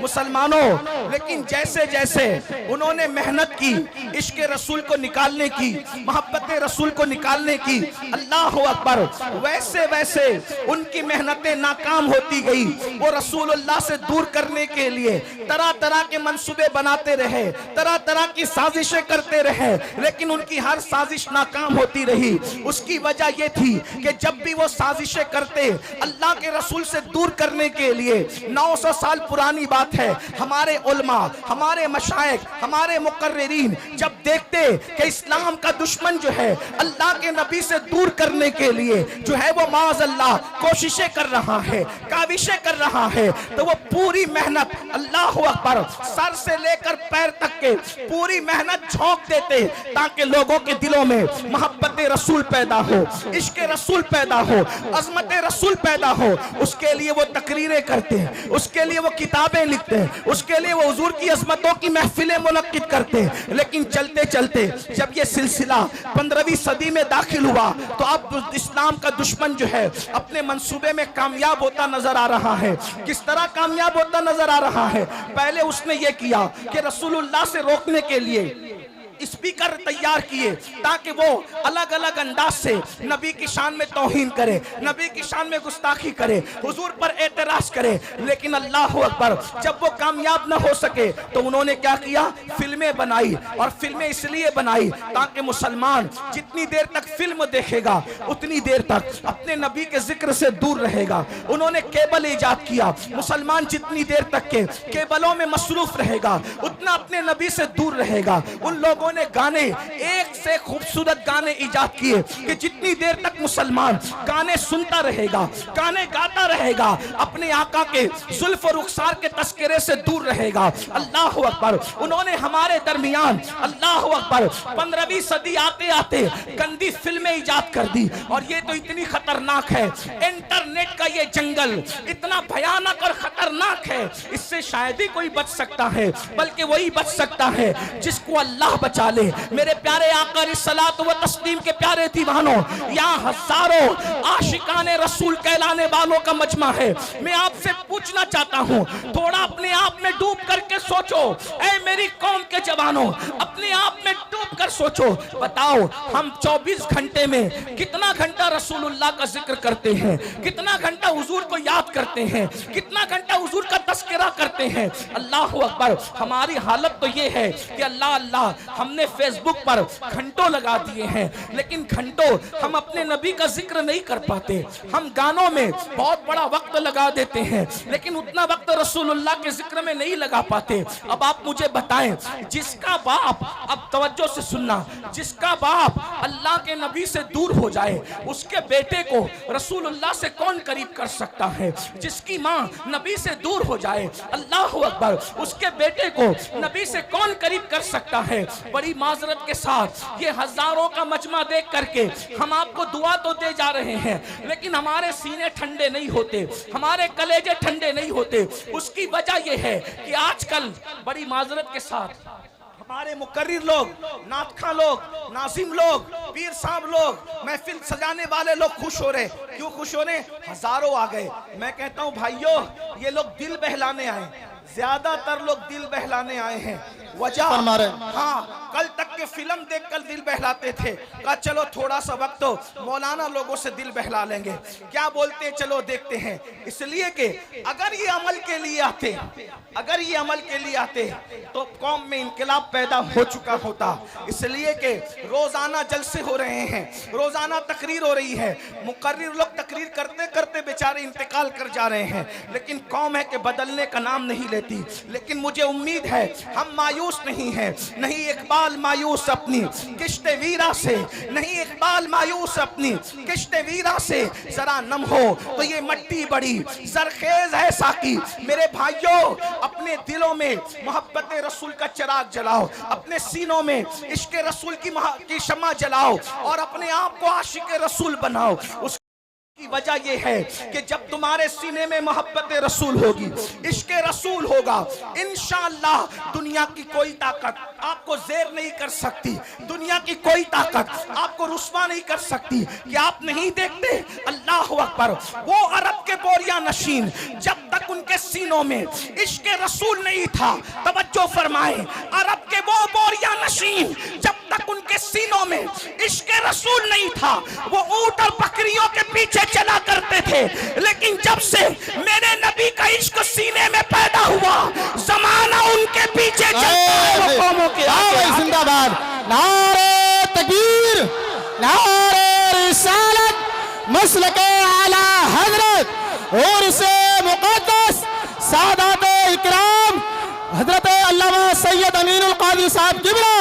मुसलमानों, लेकिन जैसे जैसे उन्होंने मेहनत की इश्क रसूल को निकालने की, मोहब्बत रसूल को निकालने की, अल्लाह अकबर, वैसे वैसे उनकी मेहनतें नाकाम होती गई। वो रसूलुल्लाह से दूर करने के लिए तरह तरह के मंसूबे बनाते रहे, तरह तरह की साजिशें करते रहे, लेकिन उनकी हर साजिश नाकाम होती रही। उसकी वजह यह थी कि जब भी वो साजिशें करते अल्लाह के रसूल से दूर करने के लिए, 900 साल पुरानी बात है, हमारे उलमा, हमारे मशाइख, हमारे मुकर्रिरीन जब देखते कि इस्लाम का दुश्मन जो है अल्लाह के नबी से दूर करने के लिए जो है वो माज़ अल्लाह कोशिशें कर रहा है, काविशें कर रहा है, तो वो पूरी मेहनत, अल्लाह अकबर, सर से लेकर पैर तक के पूरी मेहनत झोंक देते ताकि लोगों के दिलों में मोहब्बत रसूल पैदा हो, इश्क रसूल पैदा हो, अजमत रसूल पैदा हो। उसके लिए वो तकरीरें करते हैं, उसके लिए वो किताबें लिखते हैं, उसके लिए वो हुजूर की अजमतों की महफिलें मुनक्किद करते हैं। लेकिन चलते चलते जब ये सिलसिला 15वीं सदी में दाखिल हुआ तो अब इस्लाम का दुश्मन जो है अपने मंसूबे में कामयाब होता नजर आ रहा है। किस तरह कामयाब होता नजर आ रहा है? पहले उसने ये किया कि रसूलुल्लाह से रोकने के लिए स्पीकर तैयार किए ताकि वो अलग अलग अंदाज से नबी की शान में तौहीन करे, नबी की शान में गुस्ताखी करे, हुजूर पर एतराज करे। लेकिन अल्लाह अकबर, जब वो कामयाब न हो सके तो उन्होंने क्या किया? फिल्में बनाई, और फिल्में इसलिए बनाई ताकि मुसलमान जितनी देर तक फिल्म देखेगा उतनी देर तक अपने नबी के जिक्र से दूर रहेगा। उन्होंने केबल ईजाद किया, मुसलमान जितनी देर तक के केबलों में मसरूफ रहेगा उतना अपने नबी से दूर रहेगा। उन लोगों ने गाने, एक से खूबसूरत गाने इजाद किए कि जितनी देर तक मुसलमान गाने सुनता रहेगा, गाने गाता रहेगा, अपने आका के जुल्फ और रुखसार के तस्करे से दूर रहेगा। अल्लाह अकबर, उन्होंने हमारे दरमियान, अल्लाह अकबर, 15वीं सदी आते आते गंदी फिल्में इजाद कर दी। और ये तो इतनी खतरनाक है, इंटरनेट का ये जंगल इतना भयानक और खतरनाक है, इससे शायद ही कोई बच सकता है, बल्कि वही बच सकता है जिसको अल्लाह बचा ले। मेरे प्यारे आका रिसलात व तस्लीम के प्यारे दीवानों, यहाँ हजारों आशिकाने रसूल कहलाने वालों का मजमा है। मैं आपसे पूछना चाहता हूँ, थोड़ा अपने आप में डूब करके सोचो, ऐ मेरी कौम के जवानों, अपने आप में डूब कर सोचो, बताओ हम 24 घंटे में कितना घंटा रसूलुल्लाह का जिक्र करते हैं, कितना घंटा हुजूर को याद करते हैं, कितना घंटा हुजूर का तस्करा करते हैं। अल्लाह अकबर, हमारी हालत तो ये है कि अल्लाह अल्लाह हमने फेसबुक पर घंटों लगा दिए हैं, लेकिन घंटों हम अपने नबी का जिक्र नहीं कर पाते। हम गानों में बहुत बड़ा वक्त लगा देते हैं, लेकिन उतना वक्त रसूलुल्लाह के जिक्र में नहीं लगा पाते। अब आप मुझे बताएं, जिसका बाप, अब तवज्जो से सुनना, जिसका बाप अल्लाह के नबी से दूर हो जाए उसके बेटे को रसूलुल्लाह से कौन करीब कर सकता है? जिसकी माँ नबी से दूर हो जाए, अल्लाह अकबर, उसके बेटे को नबी से कौन करीब कर सकता है? बड़ी माजरत के साथ ये हजारों का मजमा देख करके हम आपको दुआ तो दे जा रहे हैं, लेकिन हमारे सीने ठंडे नहीं होते, हमारे कलेजे ठंडे नहीं होते। उसकी वजह यह है कि आजकल बड़ी माजरत के साथ हमारे मुकर्रिर लोग, नातखा लोग, नाजिम लोग, पीर साहब लोग, महफिल सजाने वाले लोग खुश हो रहे। क्यों खुश हो रहे? हजारों आ गए। मैं कहता हूं भाइयों, ये लोग दिल बहलाने आए, ज्यादातर लोग दिल बहलाने आए हैं। वजह, हाँ, कल तक के फिल्म देखकर दिल बहलाते थे, कहा चलो थोड़ा सा वक्त तो मौलाना लोगों से दिल बहला लेंगे, क्या बोलते चलो देखते हैं। इसलिए कि अगर ये अमल के लिए आते, अगर ये अमल के लिए आते तो कौम में इनकलाब पैदा हो चुका होता। इसलिए कि रोजाना जलसे हो रहे हैं, रोजाना तकरीर हो रही है, मुकर्रिर लोग तकरीर करते करते बेचारे इंतकाल कर जा रहे हैं, लेकिन कौम है कि बदलने का नाम नहीं लेती। लेकिन मुझे उम्मीद है हम मायूस नहीं हैं, नहीं इकबाल मायूस अपनी किश्ते वीरा से, नहीं इकबाल मायूस अपनी किश्ते वीरा से, जरा नम हो तो ये मट्टी बड़ी जरखेज है साकी। मेरे भाइयों, अपने दिलों में मोहब्बत रसूल का चिराग जलाओ, अपने सीनों में इश्क रसूल की शम्मा जलाओ और अपने आप को आशिक रसूल बनाओ। उस उसकी वजह यह है कि जब तुम्हारे सीने में मोहब्बत रसूल होगी, इश्क रसूल होगा, इंशाअल्लाह दुनिया की कोई ताकत आपको ज़ेर नहीं कर सकती, दुनिया की कोई ताकत आपको रुस्वा नहीं कर सकती। कि आप नहीं देखते, अल्लाह अकबर, वो अरब के बोरिया नशीन जब तक उनके सीनों में इश्क रसूल नहीं था, तवज्जो फरमाए, अरब के वो बोरिया नशीन जब तक उनके सीनों में इश्क रसूल नहीं था, वो ऊंट और बकरियों के पीछे चला करते थे। लेकिन जब से मेरे नबी का इश्क सीने में पैदा हुआ, जमाना उनके पीछे चलता है, वो कौमों के आगे। जिंदाबाद, नारे तकबीर, नारे रिसालत, मसलके आला हजरत और से मुक़द्दस सादात इकराम हजरत अल्लामा सैयद अमीनुल कादरी साहब किबला,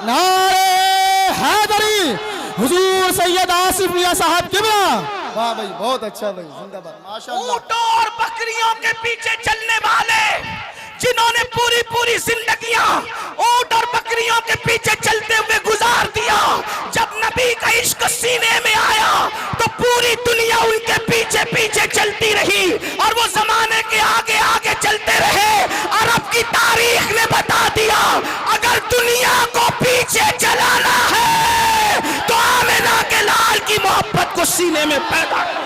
नारे हैदरी हुजूर सैयद आसिफ मियां साहब किबला। वाह भाई, बहुत अच्छा भाई, जिंदाबाद, माशाअल्लाह। ऊंटों और बकरियों के पीछे चलने वाले जिन्होंने पूरी पूरी जिंदगियां ऊंट और बकरियों के पीछे चलते हुए गुजार दिया, जब नबी का इश्क सीने में आया तो पूरी दुनिया उनके पीछे पीछे चलती रही और वो जमाने के आगे आगे चलते रहे। अरब की तारीख ने बता दिया, अगर दुनिया को पीछे चलाना है तो आमिना के लाल की मोहब्बत को सीने में पैदा करो।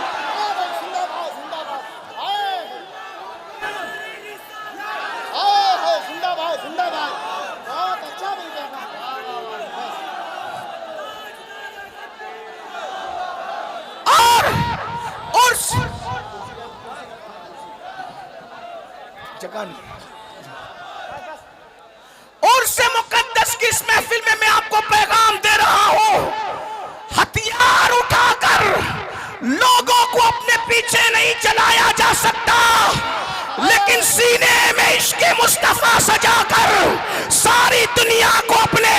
और से मुकद्दस की इस महफिल में मैं आपको पैगाम दे रहा हूं, हथियार उठाकर लोगों को अपने पीछे नहीं चलाया जा सकता, लेकिन सीने में इश्क मुस्तफा सजाकर सारी दुनिया को अपने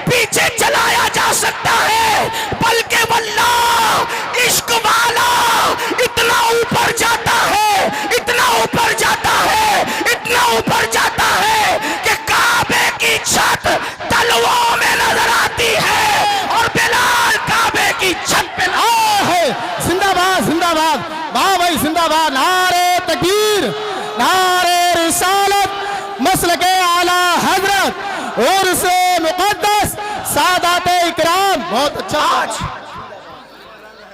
पीछे चलाया जा सकता है। बल्कि वल्लाह इश्क वाला इतना ऊपर जाता है, इतना ऊपर जाता है, इतना ऊपर जाता है कि काबे की छत तलवों में नजर आती है और बिलाल काबे की छत पे है। जिंदाबाद, जिंदाबाद, वाह भाई, जिंदाबाद, नारे तकबीर, नारे रिसालत, मसलके आला हजरत और से मुक़द्दस सादात इकराम। बहुत अच्छा।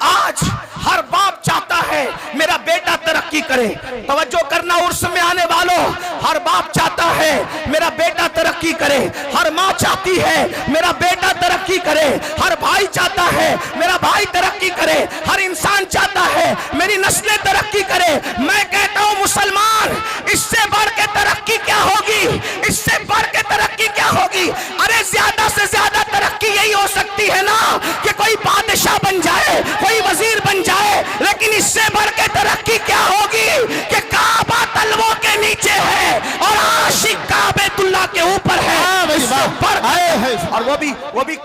आज हर बाप चाहता है मेरा बेटा तरक्की करे, तवज्जो करना उर्स में आने वालों, हर बाप चाहता है मेरा बेटा तरक्की करे, हर माँ चाहती है मेरा बेटा तरक्की करे, हर भाई चाहता है मेरा भाई तरक्की करे, हर इंसान चाहता है मेरी नस्लें तरक्की करे। मैं कहता हूँ मुसलमान, इससे बढ़ के तरक्की क्या होगी, इससे बढ़ के तरक्की क्या होगी? अरे ज्यादा से ज्यादा तरक्की यही हो सकती है ना कि कोई बादशाह बन जाए, कोई वजीर बन जाए, लेकिन इससे बढ़ के तरक्की क्या होगी कि काबा तलवों के नीचे है और आशिक काबेतुल्लाह के ऊपर है। और वो भी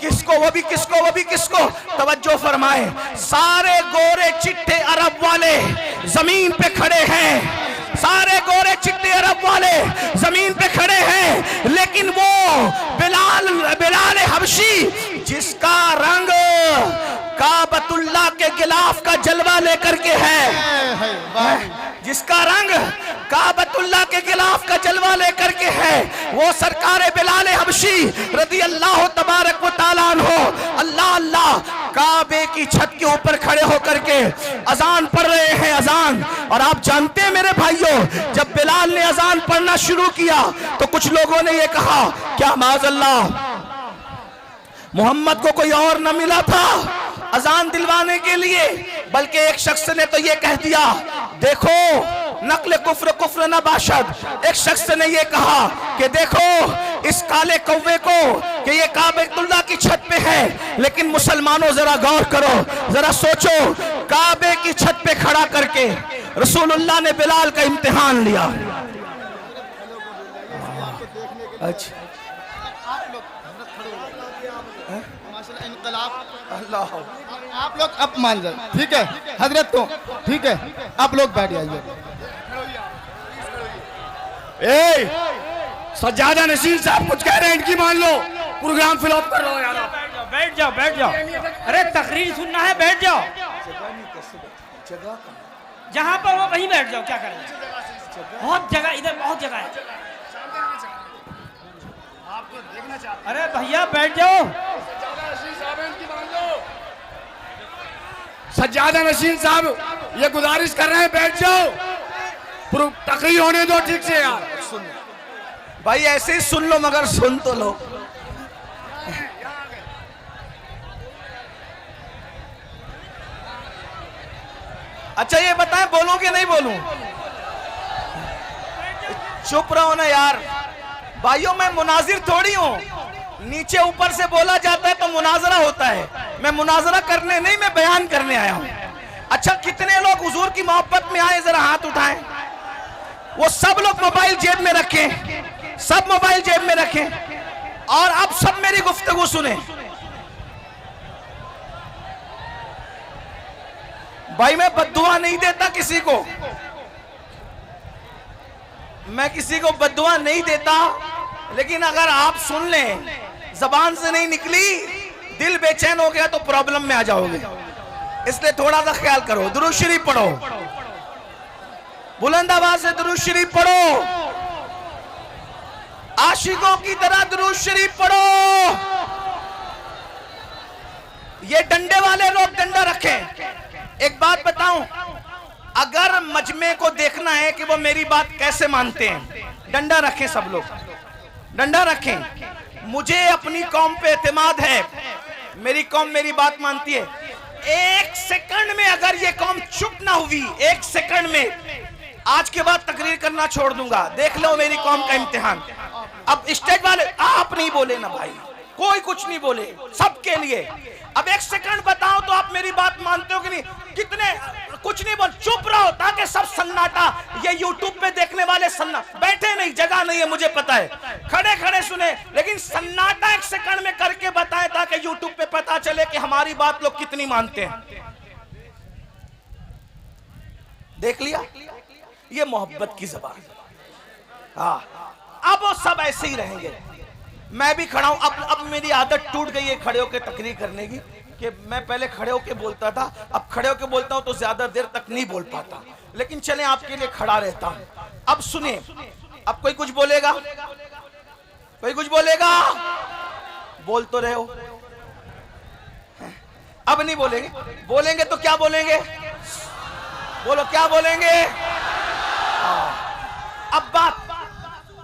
किसको तवज्जो फरमाए, सारे गोरे चिट्टे अरब वाले जमीन पे खड़े हैं, सारे गोरे चिट्टे अरब वाले जमीन पे खड़े हैं, लेकिन वो बिलाल हबशी जिसका रंग काबतुल्लाह के गिलाफ का जलवा लेकर के है, जिसका रंग काबतुल्लाह के गिलाफ का जलवा लेकर के है, वो सरकारे बिलाल हबशी रदी अल्लाह तबारक व तआला अन्हो अल्लाह अल्लाह काबे की छत के ऊपर खड़े होकर के अजान पढ़ रहे हैं, अजान। और आप जानते हैं मेरे भाइयों, जब बिलाल ने अजान पढ़ना शुरू किया तो कुछ लोगों ने ये कहा, क्या माज़अल्लाह मोहम्मद को कोई और न मिला था अजान दिलवाने के लिए? बल्कि एक शख्स ने तो ये कह दिया, देखो नकल कुफ्र कुफ्र न बाशद। एक शख्स ने ये कहा कि देखो इस काले कौवे को कि ये काबेतुल्लाह की छत पे है, लेकिन मुसलमानों जरा गौर करो, जरा सोचो, काबे की छत पे खड़ा करके रसूलुल्लाह ने बिलाल का इम्तिहान लिया। अच्छा अल्लाह, आप लोग अब मान जाए, ठीक है हजरत को, ठीक है आप लोग बैठ जाइए। सज्जादा नसीर साहब कुछ कह रहे हैं, इनकी मान लो, प्रोग्राम फिलअप कर लो यार। बैठ जाओ, बैठ जाओ। अरे तकरीर सुनना है, बैठ जाओ। जहां पर वो वहीं बैठ जाओ, क्या करें, बहुत जगह, इधर बहुत जगह है। आपको देखना चाहते अरे भैया बैठ जाओ। सज्जादा नशीन साहब ये गुजारिश कर रहे हैं, बैठ जाओ, तकरीर होने दो ठीक से यार। भाई ऐसे ही सुन लो, मगर सुन तो लो। अच्छा ये बताएं, बोलूं कि नहीं बोलूं? चुप रहो ना यार। भाइयों मैं मुनाजिर थोड़ी हूं, नीचे ऊपर से बोला जाता है तो मुनाजरा होता है। मैं मुनाजरा करने नहीं, मैं बयान करने आया हूं। अच्छा कितने लोग हुजूर की मोहब्बत में आए, जरा हाथ उठाएं। वो सब लोग मोबाइल जेब में रखें, सब मोबाइल जेब में रखें और अब सब मेरी गुफ्तगू सुने। भाई मैं बद्दुआ नहीं देता किसी को, मैं किसी को बद्दुआ नहीं देता, लेकिन अगर आप सुन लें, जबान से नहीं निकली, दिल बेचैन हो गया तो प्रॉब्लम में आ जाओगे। इसलिए थोड़ा सा ख्याल करो। दुरूद शरीफ पढ़ो, बुलंद आवाज से दुरूद शरीफ पढ़ो, आशिकों की तरह दुरूद शरीफ पढ़ो। ये डंडे वाले लोग डंडा रखें। एक बात बताऊं, अगर मजमे को देखना है कि वो मेरी बात कैसे मानते हैं, डंडा रखें, सब लोग डंडा रखें। मुझे अपनी कौम पे एतमाद है, मेरी कौम मेरी बात मानती है। एक सेकंड में अगर ये कौम चुप ना हुई, एक सेकंड में, आज के बाद तकरीर करना छोड़ दूंगा। देख लो मेरी कौम का इम्तिहान। अब स्टेज वाले आप नहीं बोले ना भाई, कोई कुछ नहीं बोले, सबके लिए। अब एक सेकंड बताओ तो आप मेरी बात मानते हो कि नहीं? कितने कुछ नहीं बोल, चुप रहो ताकि सब सन्नाटा। ये यूट्यूब पे देखने वाले सन्ना बैठे नहीं, जगह नहीं है, मुझे पता है, खड़े खड़े सुने, लेकिन सन्नाटा एक सेकंड में करके बताएं ताकि यूट्यूब पे पता चले कि हमारी बात लोग कितनी मानते हैं। देख लिया, ये मोहब्बत की जबान। हाँ, अब वो सब ऐसे ही रहेंगे। मैं भी खड़ा हूं, अब मेरी आदत टूट गई है खड़े होकर तकरीर करने की, कि मैं पहले खड़े होकर बोलता था, अब खड़े होकर बोलता हूं तो ज्यादा देर तक नहीं बोल पाता, लेकिन चले आपके लिए खड़ा रहता हूं। अब सुनिए, अब कोई कुछ बोलेगा, कोई कुछ बोलेगा? बोल तो रहे हो, अब नहीं बोलेंगे, बोलेंगे तो क्या बोलेंगे? बोलो क्या बोलेंगे? अब बात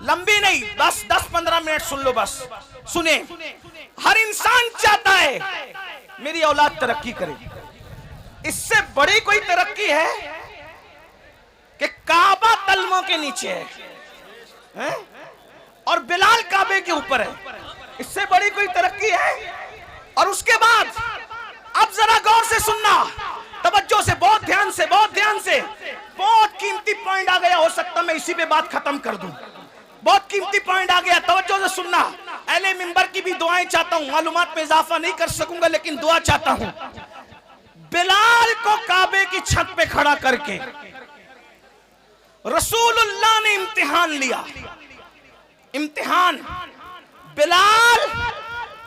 लंबी नहीं, बस 10-15 मिनट सुन लो, बस सुने। हर इंसान चाहता है मेरी औलाद तरक्की करे। इससे बड़ी कोई तरक्की है कि काबा तलमों के नीचे है और बिलाल काबे के ऊपर है। इससे बड़ी कोई तरक्की है? और उसके बाद अब जरा गौर से सुनना, तवज्जो से, बहुत ध्यान से, बहुत ध्यान से। बहुत कीमती पॉइंट आ गया, हो सकता मैं इसी पे बात खत्म कर दूं। बहुत कीमती पॉइंट आ गया, तवज्जो से सुनना। अहले मिंबर की भी दुआएं चाहता हूं, मालूमात में इजाफा नहीं कर सकूंगा, लेकिन दुआ चाहता हूं। बिलाल को काबे की छत पे खड़ा करके रसूलुल्लाह ने इम्तिहान लिया। इम्तिहान, बिलाल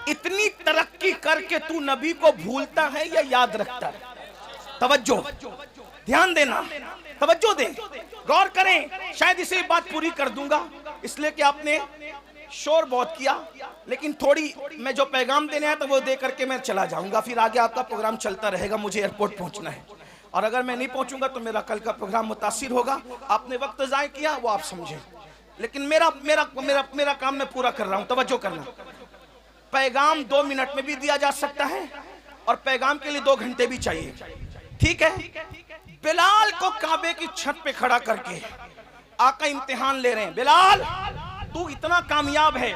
इतनी तरक्की करके तू नबी को भूलता है या याद रखता है? तवज्जो, ध्यान देना, तवज्जो दें, गौर करें। शायद इसे बात पूरी कर दूंगा, इसलिए कि आपने शोर बहुत किया, लेकिन थोड़ी मैं जो पैगाम देने आया था वो दे करके मैं चला जाऊंगा। फिर आगे आपका प्रोग्राम चलता रहेगा, मुझे एयरपोर्ट पहुंचना है, और अगर मैं नहीं पहुंचूंगा तो मेरा कल का प्रोग्राम मुतासिर होगा। आपने वक्त ज़ाय किया वो आप समझें, लेकिन मेरा मेरा मेरा मेरा काम मैं पूरा कर रहा हूं। तवज्जो करना, पैगाम 2 मिनट में भी दिया जा सकता है और पैगाम के लिए 2 घंटे भी चाहिए, ठीक है? बिलाल को काबे की छत पे खड़ा करके आका इम्तिहान ले रहे हैं। बिलाल तू इतना कामयाब है,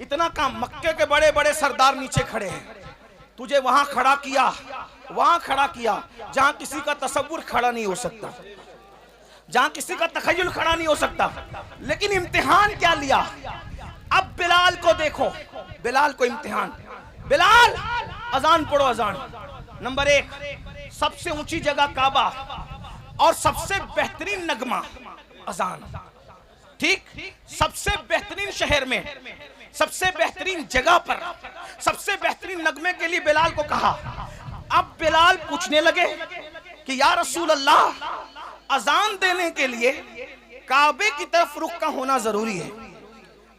इतना काम, मक्के के बड़े बड़े सरदार नीचे खड़े हैं, तुझे वहां खड़ा किया, वहां खड़ा किया जहां किसी का तसव्वुर खड़ा नहीं हो सकता, जहां किसी का तखय्युल खड़ा नहीं हो सकता। लेकिन इम्तिहान क्या लिया? अब बिलाल को देखो, बिलाल को इम्तिहान। बिलाल अजान पढ़ो, अजान नंबर 1, सबसे ऊंची जगह काबा और सबसे बेहतरीन नगमा अजान, ठीक? सबसे बेहतरीन शहर में, सबसे बेहतरीन जगह पर, सबसे बेहतरीन नगमे के लिए बिलाल को कहा। अब बिलाल पूछने लगे कि या रसूल अल्लाह, अजान देने के लिए काबे की तरफ रुख का होना जरूरी है।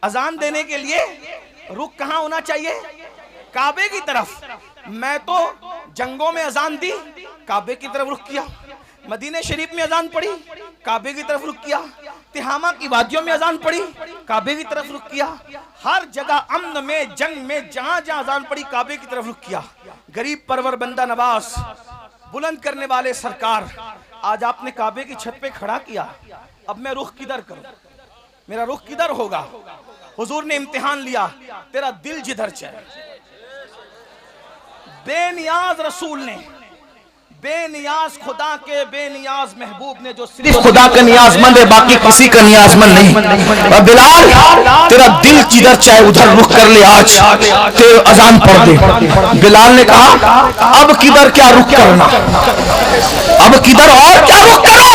अजान देने के लिए रुख कहाँ होना चाहिए? काबे की तरफ। मैं तो जंगों में अजान दी, काबे की तरफ रुख किया। मदीने शरीफ में अजान पड़ी, काबे की तरफ रुख किया। तिहामा की वादियों में अजान पड़ी, काबे की तरफ रुख किया। हर जगह अमन में, जंग में, जहां जहां अजान पड़ी, काबे की तरफ रुख किया। गरीब परवर बंदा नवाज, बुलंद करने वाले सरकार, आज आपने काबे की छत पे खड़ा किया, अब मैं रुख किधर करूं? मेरा रुख किधर होगा? हुजूर ने इम्तिहान लिया, तेरा दिल जिधर चाहे। बेनियाज रसूल ने, बेनियाज खुदा के बेनियाज महबूब ने, जो सिर्फ खुदा का नियाजमंद है, बाकी किसी का नियाजमंद नहीं। और बिलाल, तेरा दिल जिधर चाहे उधर रुख कर ले, आज तेरे अजान पढ़ दे। बिलाल ने कहा, अब किधर क्या रुख करना, अब किधर और क्या रुख करो?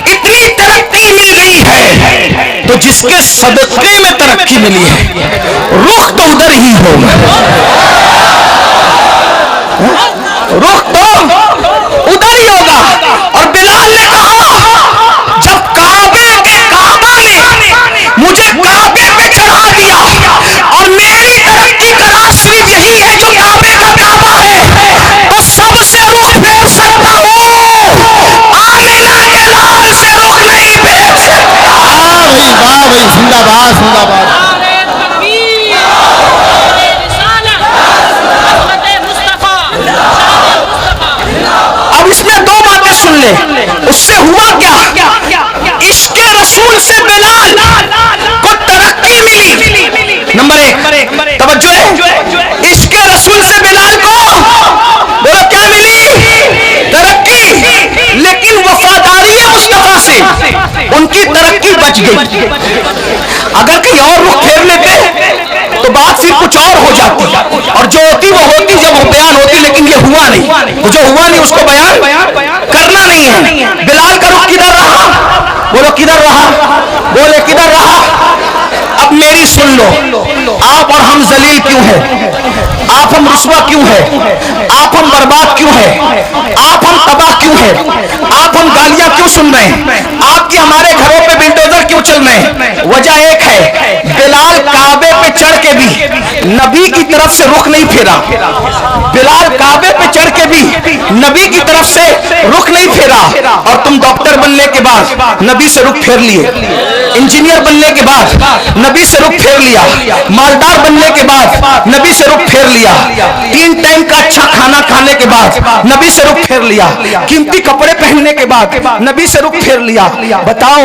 इतनी तरक्की मिल गई है तो जिसके सदक़े में तरक्की मिली है, रुख तो उधर ही होगा, रुख तो उधर ही होगा। और बिलाल ने कहा, जब काबे के काबा ने मुझे काबे पे चढ़ा दिया और मेरी तरक्की का राज सिर्फ यही है जो काबे का काबा है, तो सबसे रुख फेर सकता हूँ, आमिना के लाल से रुख नहीं फेर सकता। वाह भाई, जिंदाबाद जिंदाबाद। अब इसमें दो बातें सुन ले, उससे हुआ क्या? इश्क रसूल से बिलाल को तरक्की मिली। नंबर एक, तवज्जो है, इश्क रसूल से बिलाल को बोलो क्या मिली? तरक्की। लेकिन वफादारी मुस्तफा से उनकी तरक्की बच गई। अगर कहीं और रुख फेर लेते तो बात फिर कुछ और हो जाती, और जो होती वो होती जब वो बयान होती, लेकिन ये हुआ नहीं। तो जो हुआ नहीं उसको बयान करना नहीं है। बिलाल का रुख किधर रहा? बोलो किधर रहा? बोले किधर रहा? अब मेरी सुन लो, आप और हम जलील क्यों हैं? आप हम रुस्वा क्यों हैं? आप हम बर्बाद क्यों हैं? आप हम तबाह क्यों हैं? आप हम गालियां क्यों सुन रहे हैं? आपके हमारे घरों पे बिल्डोजर क्यों चल रहे हैं? वजह एक है, बिलाल काबे पे चढ़ के भी नबी की तरफ से रुख नहीं फेरा। बिलाल काबे पे चढ़ के भी नबी की तरफ से रुख नहीं फेरा। और तुम डॉक्टर बनने के बाद नबी से रुख फेर लिए, इंजीनियर बनने के बाद नबी से रुख फेर लिया, मालदार बनने के बाद नबी से रुख फेर लिया, 3 टाइम का अच्छा खाना खाने के बाद नबी से रुख फेर लिया, कीमती कपड़े पहनने के बाद नबी से रुख फेर लिया। बताओ,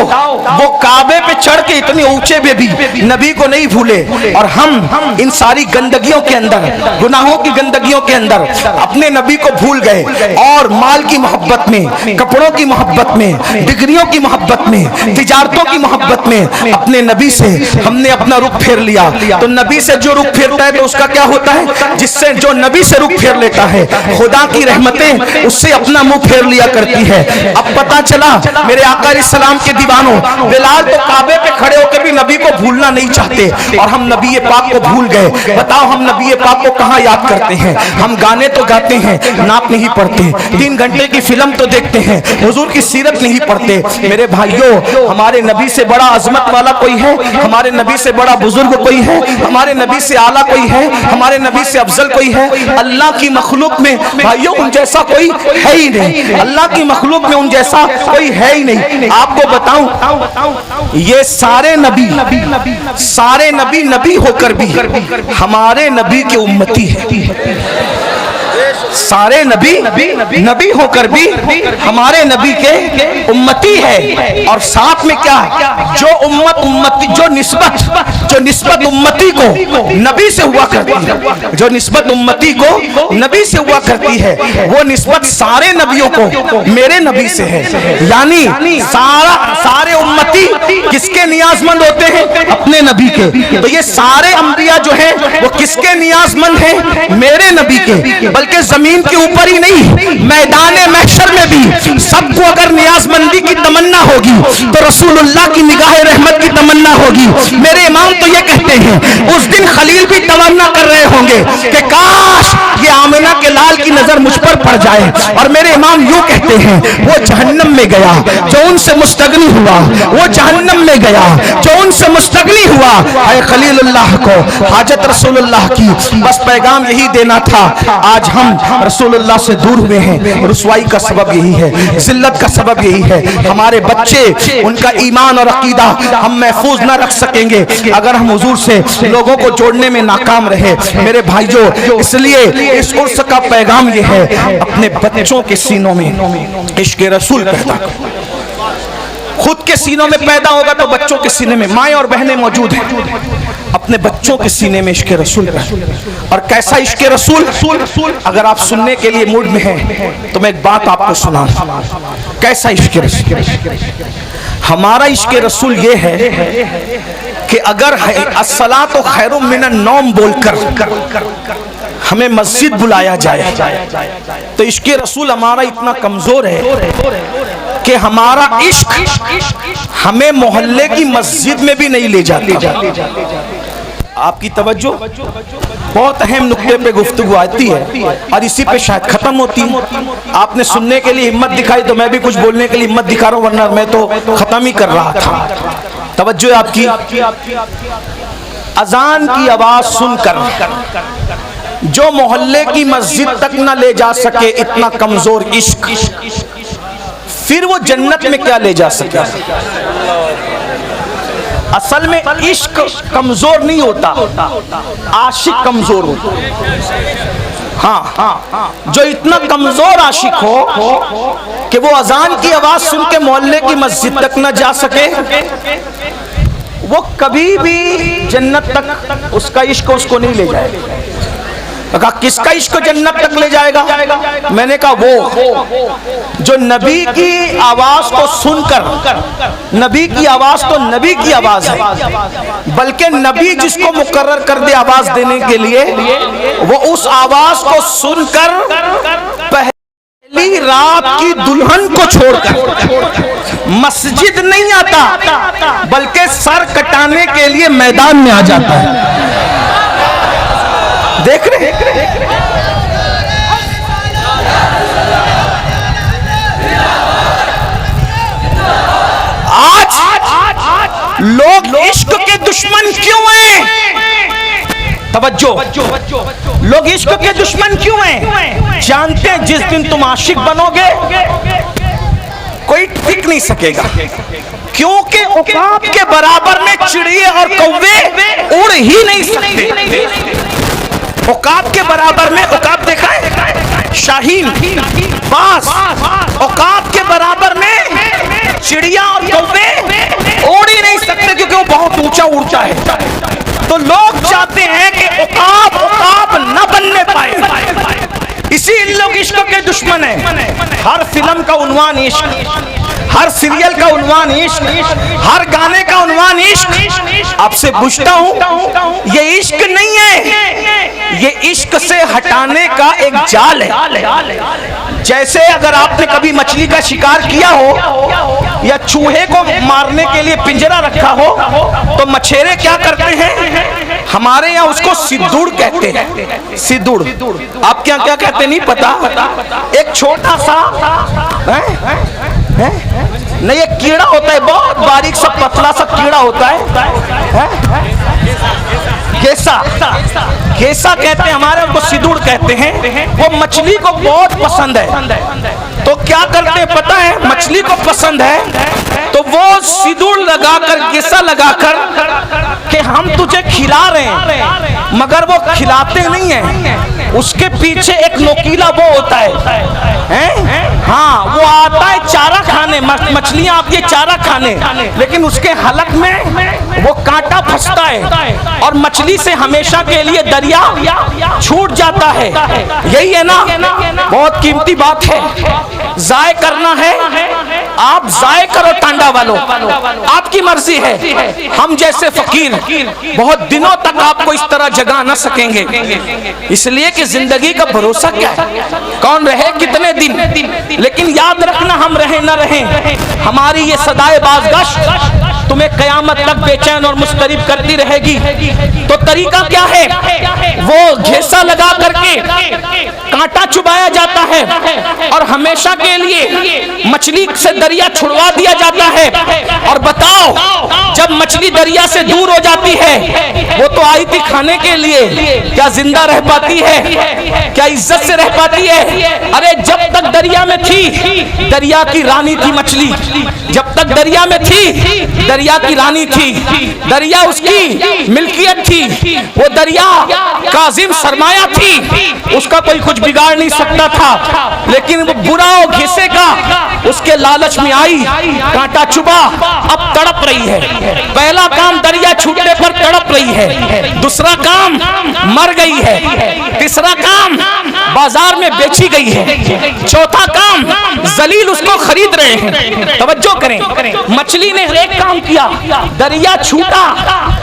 वो काबे पे चढ़ के इतने ऊंचे पे भी नबी को नहीं भूले, और हम इन सारी गंदगियों के अंदर, गुनाहों की गंदगियों के अंदर अपने नबी को भूल गए, और माल की मोहब्बत में, कपड़ों की मोहब्बत में, डिग्रियों की मोहब्बत में, तिजारतों की मोहब्बत में अपने नबी से हमने अपना रुख फेर लिया। तो नबी से जो रुख फेरता है तो उसका क्या होता है? जिससे जो नबी से रुख फेर लेता है, खुदा की रहमतें उससे अपना मुंह फेर लिया करती है। अब पता चला मेरे आका सलाम के दीवानों, बिलाल तो काबे पे खड़े होकर भी नबी को भूलना नहीं चाहते, और हम नबी पाक को भूल गए। बताओ, हम नबी पाक को कहाँ याद करते हैं? हम गाने तो गाते हैं, नात नहीं पढ़ते, 3 घंटे की फिल्म तो देखते हैं, हुजूर की सीरत नहीं पढ़ते। मेरे भाइयों, हमारे नबी से बड़ा अजमत वाला कोई है? हमारे नबी से बड़ा बुजुर्ग कोई है? हमारे नबी से आला कोई है? हमारे नबी से अफजल कोई है? अल्लाह की मखलूक में भाइयों उन जैसा कोई है ही नहीं। अल्लाह की मखलूक में उन जैसा कोई है ही नहीं। आपको बताऊं, ये सारे नबी नबी होकर भी हमारे नबी के उम्मती है। सारे नबी होकर भी हमारे नबी के उम्मती है। और साथ में क्या, जो उम्मती जो निस्बत उम्मती को नबी से हुआ करती है, जो निस्बत उम्मती को नबी से हुआ करती है, वो निस्बत सारे नबियों को मेरे नबी से है। यानी सारे उम्मती किसके नियाजमंद होते हैं? अपने नबी के। तो ये सारे अंबिया जो है वो किसके नियाजमंद हैं? मेरे नबी के। बल्कि जमीन के ऊपर ही नहीं, मैदान महशर में भी सबको अगर नियाजमंदी की तमन्ना होगी तो रसूलुल्लाह की निगाह रहमत की तमन्ना होगी। मेरे इमाम तो ये कहते कहते हैं, उस दिन खलील भी तमन्ना कर रहे होंगे कि काश ये आमिना के लाल की नजर मुझ पर पड़ जाए। और मेरे इमाम यूं कहते हैं, वो जहन्नम में गया जो उनसे मुस्तगनी हुआ, वो जहन्नम में गया जो उनसे मुस्तगनी हुआ। है खलीलुल्लाह को हाजत रसूलुल्लाह की, बस पैगाम यही देना था। आज हम रसूलुल्लाह से दूर हुए हैं, रुसवाई का सबब यही है, जिल्लत का सबब यही है। हमारे बच्चे, उनका ईमान और अकीदा हम महफूज ना रख सकेंगे अगर हम हुजूर से लोगों को जोड़ने में नाकाम रहे। मेरे भाइयों, इसलिए इस उर्स का पैगाम यह है, अपने बच्चों के सीनों में इश्क़ रसूल पैदा करो। खुद के सीनों में पैदा होगा तो बच्चों के सीने में, माएँ और बहनें मौजूद हैं, अपने बच्चों के सीने में इश्क़ रसूल पैदा। और कैसा इश्क़ रसूल, अगर आप सुनने के लिए मूड में हैं तो मैं एक बात आपको सुनाऊं। कैसा इश्क़ रसूल? हमारा इश्क़ रसूल ये है कि अगर अस्सलातु खैरुम मिनन नौम बोलकर हमें मस्जिद बुलाया जाए तो इश्क़ रसूल हमारा इतना कमजोर है कि हमारा इश्क हमें मोहल्ले की मस्जिद में भी नहीं ले जाता। आपकी तवज्जो, बहुत अहम नुक्ते पे गुफ्तगू आती है और इसी पे शायद खत्म होती है। आपने सुनने के लिए हिम्मत दिखाई तो मैं भी कुछ बोलने के लिए हिम्मत दिखा रहा हूं, वरना मैं तो खत्म ही कर रहा था। तवज्जो आपकी, अजान की आवाज सुनकर जो मोहल्ले की मस्जिद तक न ले जा सके, इतना कमजोर इश्क, फिर वो जन्नत में क्या ले जा सके? असल में इश्क कमजोर नहीं होता, आशिक कमजोर होता। हाँ, जो इतना कमजोर आशिक हो कि वो अजान की आवाज सुन के मोहल्ले की मस्जिद तक न जा सके, वो कभी भी जन्नत तक उसका इश्क उसको नहीं ले जाएगा। कहा किसका इश्क जन्नत तक ले जाएगा? मैंने कहा वो जो नबी की आवाज को सुनकर, नबी की आवाज तो नबी की आवाज है, बल्कि नबी जिसको मुकर्रर कर दे आवाज देने के लिए, वो उस आवाज को सुनकर पहली रात की दुल्हन को छोड़कर मस्जिद नहीं आता, बल्कि सर कटाने के लिए मैदान में आ जाता है। देख रहे आज लोग इश्क के दुश्मन क्यों हैं? तवज्जो, लोग इश्क के दुश्मन क्यों हैं? जानते हैं जिस दिन तुम आशिक बनोगे कोई टिक नहीं सकेगा, क्योंकि औकात के बराबर में चिड़िए और कौवे उड़ ही नहीं सकते। औकात के बराबर में, औकात देखा है शाहीन, बास, औकात के बराबर में चिड़िया और कौवे उड़ ही नहीं सकते क्योंकि वो बहुत ऊंचा उड़ता है। तो लोग चाहते हैं कि औकात न बनने पाए, इसीलिए लोग इश्क के दुश्मन हैं। हर फिल्म का उन्वान इश्क, हर सीरियल का उन्वान इश्क, हर गाने का उन्वान इश्क। आपसे पूछता हूं, ये इश्क नहीं है, ये इश्क से हटाने का एक जाल है। जैसे अगर आपने कभी मछली का शिकार किया हो या चूहे को मारने के लिए पिंजरा रखा हो, तो मछेरे क्या करते हैं? हमारे यहाँ उसको सिद्दुड़ कहते हैं। सिद्दुड़ आपके यहाँ क्या कहते हैं नहीं पता। एक छोटा सा नहीं, एक कीड़ा होता है, बहुत बारीक सा पतला सा कीड़ा होता है, गेसा, गेसा कहते हैं हमारे, उनको सिद्दुड़ कहते हैं। वो मछली को बहुत पसंद है, तो क्या करते हैं पता है? मछली को पसंद है तो वो सिद्दुड़ लगाकर, गेसा लगाकर कि हम तुझे खिला रहे हैं, मगर वो खिलाते नहीं है, उसके पीछे एक नोकीला वो होता है, हाँ, वो आता है चारा खाने, मछलियां आती है चारा खाने, लेकिन उसके हलक में वो कांटा फंसता है और मछली से हमेशा के लिए दरिया छूट जाता है। यही है ना, बहुत कीमती बात है। जाय करना है, आप जाय करो टांडा वालों, आपकी मर्जी है। हम जैसे फकीर बहुत दिनों तक आपको इस तरह जगा न सकेंगे, इसलिए कि जिंदगी का भरोसा क्या है, कौन रहे कितने दिन। लेकिन याद रखना, हम रहे न रहे, हमारी ये सदाए बाज़गश्त तुम्हें कयामत तक बेचैन और मुस्तरिब करती रहेगी। तो तरीका क्या है? वो घेसा लगा करके कांटा चुबाया जाता है और हमेशा के लिए मछली से दरिया छुड़वा दिया जाता है। और बताओ, जब मछली दरिया से दूर हो जाती है, वो तो आई थी खाने के लिए, क्या जिंदा रह पाती है? क्या इज्जत से रह पाती है? अरे जब तक दरिया में थी, दरिया की रानी थी मछली। जब तक दरिया में थी, दरिया की रानी थी, दरिया उसकी मिल्कियत थी, वो दरिया काजिम सरमाया थी, उसका कोई कुछ बिगाड़ नहीं सकता था। लेकिन वो बुरा और घिसे का उसके लालच में आई, कांटा चुबा, अब तड़प रही है। पहला काम दरिया छूटने पर तड़प रही है, दूसरा काम मर गई है, तीसरा काम बाजार में बेची गई है, चौथा काम जलील उसको खरीद रहे हैं। तवज्जो करें, मछली ने एक काम किया, दरिया छूटा,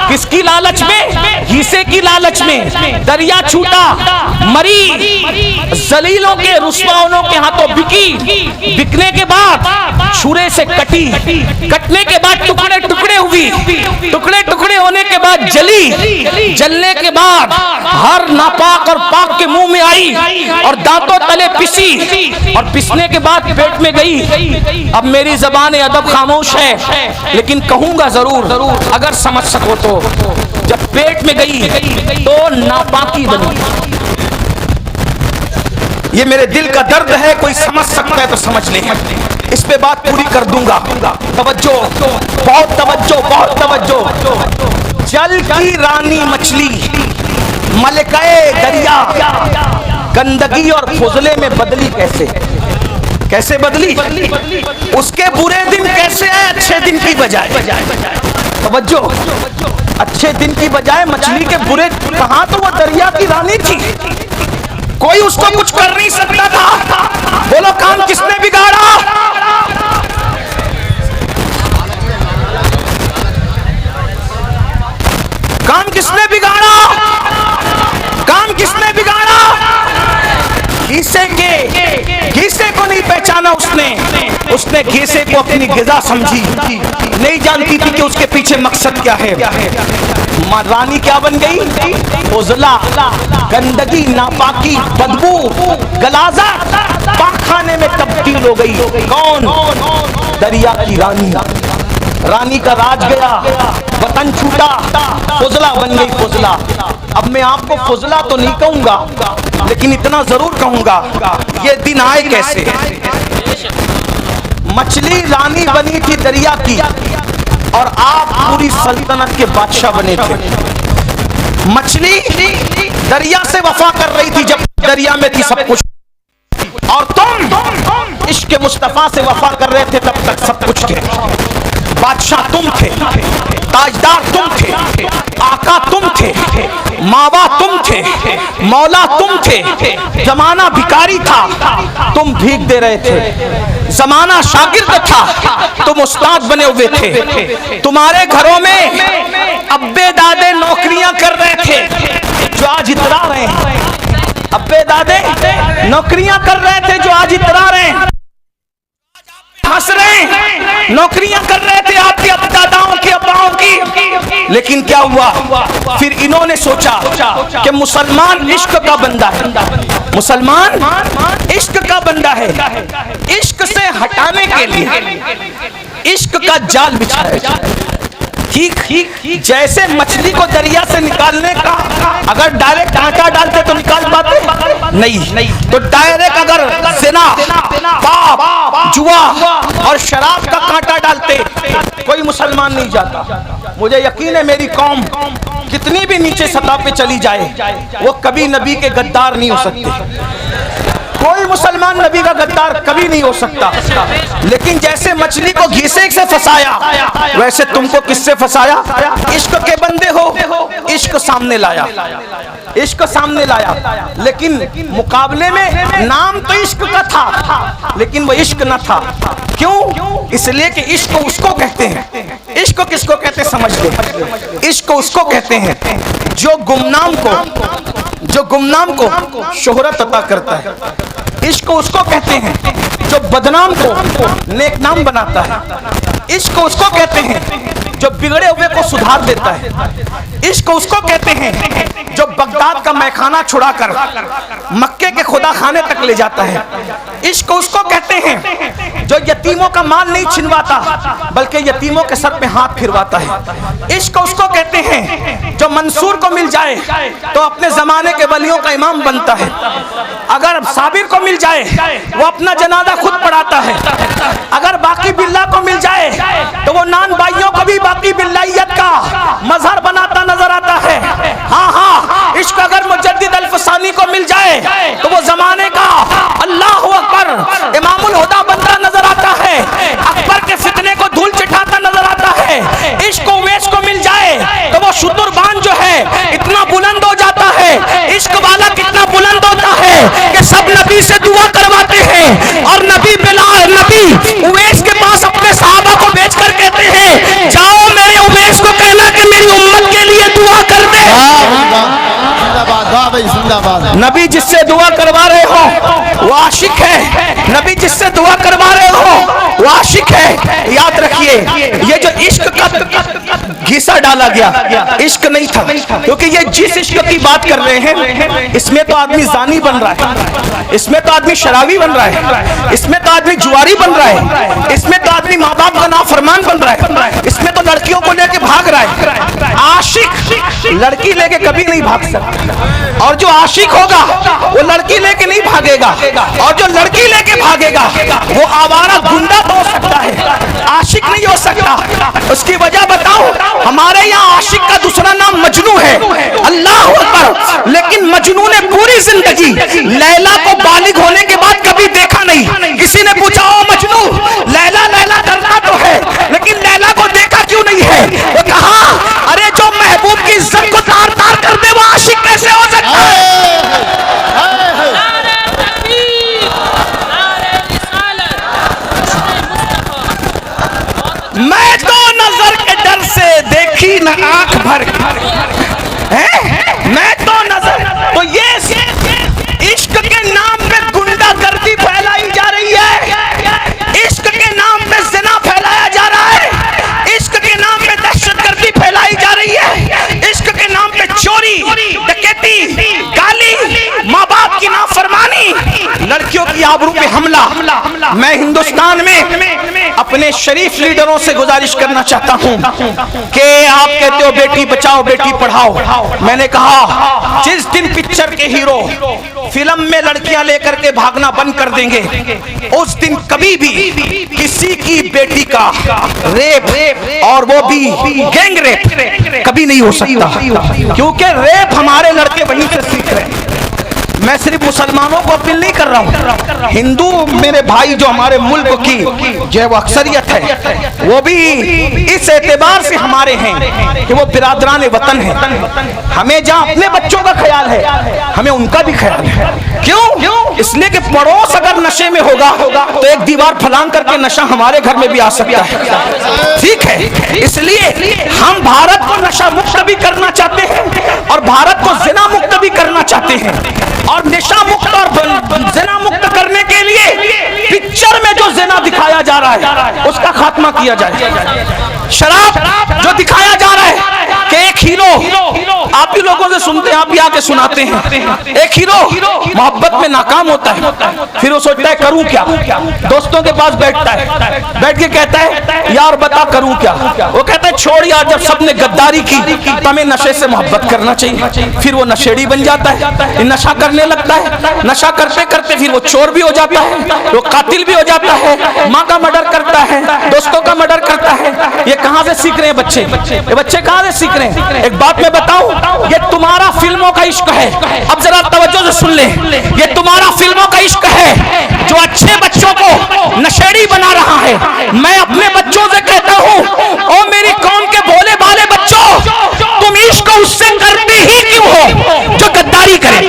किसकी लालच में? हिस्से की लालच में। दरिया छूटा, मरी, जलीलों के रुस्वाओं के हाथों बिकी, बिकने के बाद छुरे से कटी, कटने के बाद टुकड़े टुकड़े हुई, टुकड़े टुकड़े होने के बाद जली, जलने के बाद हर नापाक और पाक के मुंह में आई और दांतों तले पिसी, और पिसने के बाद पेट में गई। अब मेरी ज़बान अदब खामोश है, लेकिन कहूंगा जरूर, अगर समझ सको तो। जब पेट में गई तो नापाकी बनी। ये मेरे दिल का दर्द है, कोई समझ सकता है तो समझ ले, इस पे बात पूरी कर दूंगा। तवज्जो, बहुत तवज्जो, बहुत तवज्जो। जल की रानी मछली, मलकाए दरिया, गंदगी और फुजले में बदली कैसे? कैसे बदली? उसके बुरे दिन कैसे आए अच्छे दिन की बजाय? तवज्जो, अच्छे दिन की बजाय मछली के बुरे। कहां तो वो दरिया की रानी थी, कोई उसको कुछ कर नहीं सकता था। बोलो, काम किसने बिगाड़ा? काम किसने बिगाड़ा? काम किसने बिगाड़ा? घीसे को नहीं पहचाना उसने घीसे को अपनी गिजा समझी, नहीं जानती थी कि उसके पीछे मकसद क्या है। रानी क्या बन गई? उजला, गंदगी, नापाकी, बदबू, गलाजा, पाखाने में तब्दील हो गई। कौन? दरिया की रानी। रानी का राज गया, वतन छूटा, फुजला बन गई फुजला। अब मैं आपको फुजला तो नहीं कहूंगा, लेकिन इतना जरूर कहूंगा, ये दिन आए कैसे? मछली रानी बनी थी दरिया की, और आप पूरी सल्तनत के बादशाह बने थे। मछली दरिया से वफा कर रही थी जब दरिया में थी सब कुछ, और तुम इश्क मुस्तफा से वफा कर रहे थे तब तक सब कुछ थे। बादशाह तुम थे, ताजदार तुम थे, आका तुम थे, मावा तुम थे, मौला तुम थे। जमाना भिखारी था, तुम भीख दे रहे थे। जमाना शागिर्द था, तुम उस्ताद बने हुए थे। तुम्हारे घरों में अब्बे दादे नौकरियां कर रहे थे जो आज इतरा रहे हैं। अब्बे दादे नौकरियां कर रहे थे जो आज इतरा रहे हैं, हंस रहे हैं। नौकरियां कर रहे थे आपके दादाओं की, अब्बाओं की। लेकिन क्या हुआ? फिर इन्होंने सोचा कि मुसलमान इश्क का बंदा है, मुसलमान इश्क का बंदा है। इश्क से हटाने के लिए इश्क का जाल बिछाया जाए। ठीक जैसे मछली को दरिया से निकालने का अगर डायरेक्ट कांटा डालते तो निकाल पाते? नहीं। तो डायरेक्ट अगर ज़िना, पाप, जुआ और शराब का कांटा डालते, कोई मुसलमान नहीं जाता। मुझे यकीन है मेरी कौम कितनी भी नीचे सतह पे चली जाए, वो कभी नबी के गद्दार नहीं हो सकते। कोई मुसलमान नबी का गद्दार कभी नहीं हो सकता। लेकिन जैसे मछली को घीसे से फंसाया, वैसे तुमको किससे फंसाया? इश्क के बंदे हो, इश्क सामने लाया, इश्क सामने लाया। लेकिन मुकाबले में नाम तो इश्क का था, लेकिन वो इश्क न था। क्यों? इसलिए कि इश्क उसको कहते हैं। इश्क किसको कहते हैं समझ ले। इश्क उसको कहते हैं जो गुमनाम को शोहरत अता करता है। इश्क उसको कहते हैं जो बदनाम को नेकनाम बनाता है। इश्क उसको कहते हैं जो बिगड़े हुए को सुधार देता है। इश्क उसको कहते हैं जो बगदाद का मैखाना छुड़ाकर मक्के के खुदा खाने तक ले जाता है। इश्क उसको कहते हैं जो यतीमों का माल नहीं छिनवाता बल्कि यतीमों के सर पे हाथ फिरवाता है। इश्क उसको कहते हैं जो मंसूर को मिल जाए तो अपने जमाने के वलियों का इमाम बनता है। अगर साबिर को मिल जाए वो अपना जनाजा खुद पढ़ाता है। अगर बाकी बिल्ला को मिल जाए तो वो नान भाइयों को भी बाकी बिल्लाइयत का मजहर बनाता नजर आता है। हाँ हाँ, इश्क अगर मुजद्दिद अल-फसानी को मिल जाए तो वो जमाने का अल्लाहु अकबर इमामुल हुदा बनता नजर आता है। अकबर के फितने को धूल चिठाता नजर आता है। इश्क उवैस को मिल जाए तो वो शुतुरबान जो है इतना बुलंद हो जाता है। इश्क वाला कितना बुलंद होता है कि सब नबी से दुआ करवाते हैं और नबी बिलाल नबी उवैस के पास अपने सहाबा को भेजकर कहते हैं जाओ मेरे उवैस को कहना कि मेरी उम्मत के लिए दुआ कर दे। नबी जिससे दुआ करवा रहे हो वो आशिक है। नबी जिससे दुआ करवा रहे हो वो आशिक है। याद रखिए ये जो इश्क का घिसा डाला गया इश्क नहीं था, क्योंकि ये जिस इश्क की बात कर रहे हैं इसमें तो आदमी जानी बन रहा है, इसमें तो आदमी शराबी बन रहा है, इसमें तो आदमी जुआरी बन रहा है, इसमें तो आदमी माँ बाप का नाफरमान बन रहा है, इसमें तो लड़कियों को लेके भाग रहा है। आशिक लड़की लेके कभी नहीं भाग सकता और जो आशिक होगा वो लड़की लेके नहीं भागेगा और जो लड़की लेके भागेगा वो आवारा गुंडा तो हो सकता है, आशिक नहीं हो सकता। उसकी वजह बताओ, हमारे यहाँ आशिक का दूसरा नाम मजनू है। अल्लाह अकबर। लेकिन मजनू ने पूरी जिंदगी लैला को बालिग होने के बाद कभी देखा नहीं। किसी ने पूछा ओ मजनू लैला लैला करता तो है लेकिन लैला को देखा क्यों नहीं है? वो कहा अरे जो महबूब की इज्जत को तार तार कर दे वो आशिक कैसे हो सकता है? मैं तो नजर के डर से देखी न आंख भर है। मैं तो नजर तो ये इश्क के नाम पे गुंडागर्दी फैलाई जा रही है, इश्क के नाम पे ज़िना फैलाया जा रहा है, इश्क के नाम पे दहशतगर्दी फैलाई जा रही है, इश्क के नाम पे चोरी डकैती गाली माँ बाप की नाफरमानी लड़कियों की आबरू पे हमला। मैं हिंदुस्तान में अपने शरीफ लीडरों से गुजारिश करना चाहता हूं कि आप कहते हो बेटी बचाओ बेटी पढ़ाओ, मैंने कहा जिस दिन पिक्चर के हीरो फिल्म में लड़कियां लेकर के भागना बंद कर देंगे उस दिन कभी भी किसी की बेटी का रेप और वो भी गैंग रेप कभी नहीं हो सकता, क्योंकि रेप हमारे लड़के वहीं से सीख रहे हैं। मैं सिर्फ मुसलमानों को अपील नहीं कर रहा हूँ, हिंदू मेरे भाई जो हमारे मुल्क की जो वो अक्सरियत है वो भी इस एतबार से हमारे हैं कि वो बिरादरान वतन है। हमें जहाँ अपने बच्चों का ख्याल है हमें उनका भी ख्याल है। क्यों? इसलिए कि पड़ोस अगर नशे में होगा तो एक दीवार फलांग करके नशा हमारे घर में भी आ सकता है। ठीक है, इसलिए हम भारत को नशा मुक्त भी करना चाहते हैं और भारत को जिना मुक्त भी करना चाहते हैं और नशा मुक्त और जिना मुक्त करने के लिए पिक्चर में जो जिना दिखाया जा रहा है उसका खात्मा किया जाए। शराब जो दिखाया जा रहा है कि एक हीरो, आप भी लोगों से सुनते हैं, आप भी आके सुनाते हैं, एक हीरो मोहब्बत में नाकाम होता है, फिर वो सोचता है करूं क्या, दोस्तों के पास बैठता है, बैठ के कहता है यार बता करूं क्या, वो कहता है छोड़ यार जब सबने गद्दारी की तो हमें नशे से मोहब्बत करना चाहिए। फिर वो नशेड़ी बन जाता है, नशा करने लगता है, नशा करते करते फिर वो चोर भी हो जाता है, वो कातिल भी हो जाता है, माँ का मर्डर करता है, दोस्तों का मर्डर करता है। ये कहाँ से सीख रहे हैं बच्चे? ये बच्चे कहाँ से सीख रहे हैं? एक बात मैं बताऊं, ये तुम्हारा फिल्मों का इश्क है। अब जरा तवज्जो से सुन ले, ये तुम्हारा फिल्मों का इश्क है जो अच्छे बच्चों को नशेड़ी बना रहा है। मैं अपने बच्चों से कहता हूं ओ मेरी कौम के भोले भाले बच्चों, तुम इश्क उससे करते ही क्यों हो जो गद्दारी करे?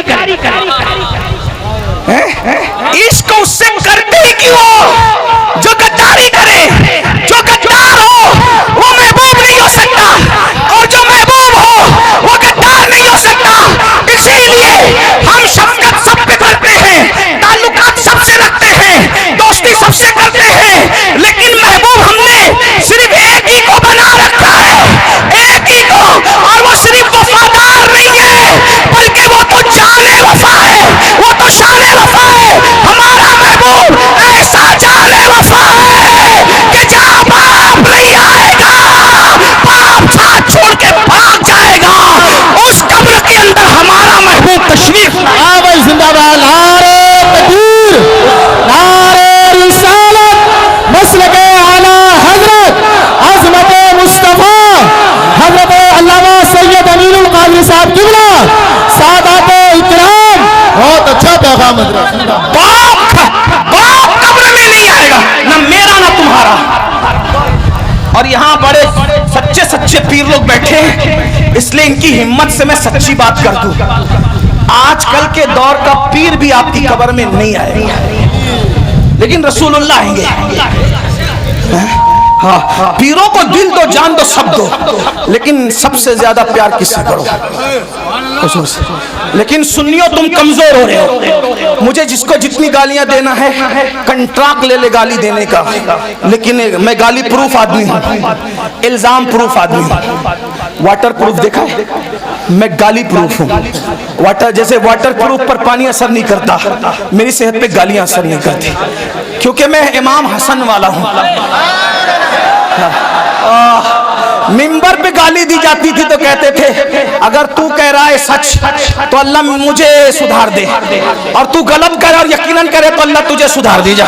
इश्क उससे करते ही क्यों हो जो गद्दारी करे? जो गद्दार हो वो महबूब नहीं हो सकता और जो महबूब हो वो गद्दार नहीं हो सकता। इसीलिए हम शफकत सब पे करते हैं, ताल्लुकात सबसे रखते हैं, दोस्ती सबसे करते हैं, लेकिन महबूब हमने सिर्फ एक ही को बना रखा है। पीर लोग बैठे हैं, इसलिए इनकी हिम्मत से मैं सच्ची बात कर दूं, आजकल के दौर का पीर भी आपकी कब्र में नहीं आएगा, लेकिन रसूलुल्लाह आएंगे। हाँ, पीरों को दिल दो, जान दो, सब दो, लेकिन सबसे ज्यादा प्यार किससे करो? लेकिन सुन्नियों तुम कमजोर हो रहे हो। मुझे जिसको जितनी गालियां देना है कंट्राक्ट ले ले गाली देने का, लेकिन मैं गाली प्रूफ आदमी हूं, इल्जाम प्रूफ आदमी हूं। वाटर प्रूफ देखा है? मैं गाली प्रूफ हूं। वाटर जैसे वाटर प्रूफ पर पानी असर नहीं करता, मेरी सेहत पे गालियां असर नहीं करती, क्योंकि मैं इमाम हसन वाला हूं। मिंबर पे गाली दी जाती थी तो कहते थे अगर तू कह रहा है सच तो अल्लाह मुझे सुधार दे, और तू गलत करे और यकीनन करे तो अल्लाह तुझे सुधार दे। जा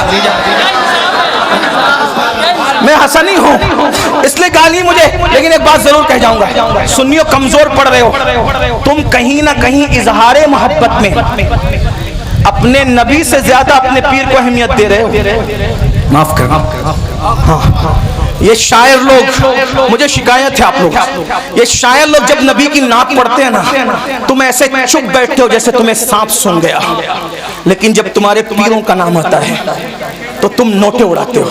मैं हसनी हूं, इसलिए गाली मुझे, लेकिन एक बात जरूर कह जाऊंगा, सुन्नियों कमजोर पड़ रहे हो तुम, कहीं ना कहीं इजहारे मोहब्बत में अपने नबी से ज्यादा अपने पीर को अहमियत दे रहे हो। माफ कर। हाँ, ये शायर लोग, मुझे शिकायत है आप लोग, ये शायर लोग जब नबी की नात पढ़ते हैं ना, तुम ऐसे चुप बैठते हो जैसे तुम्हें सांप सूंघ गया, लेकिन जब तुम्हारे पीरों का नाम आता है तो तुम नोटे उड़ाते हो।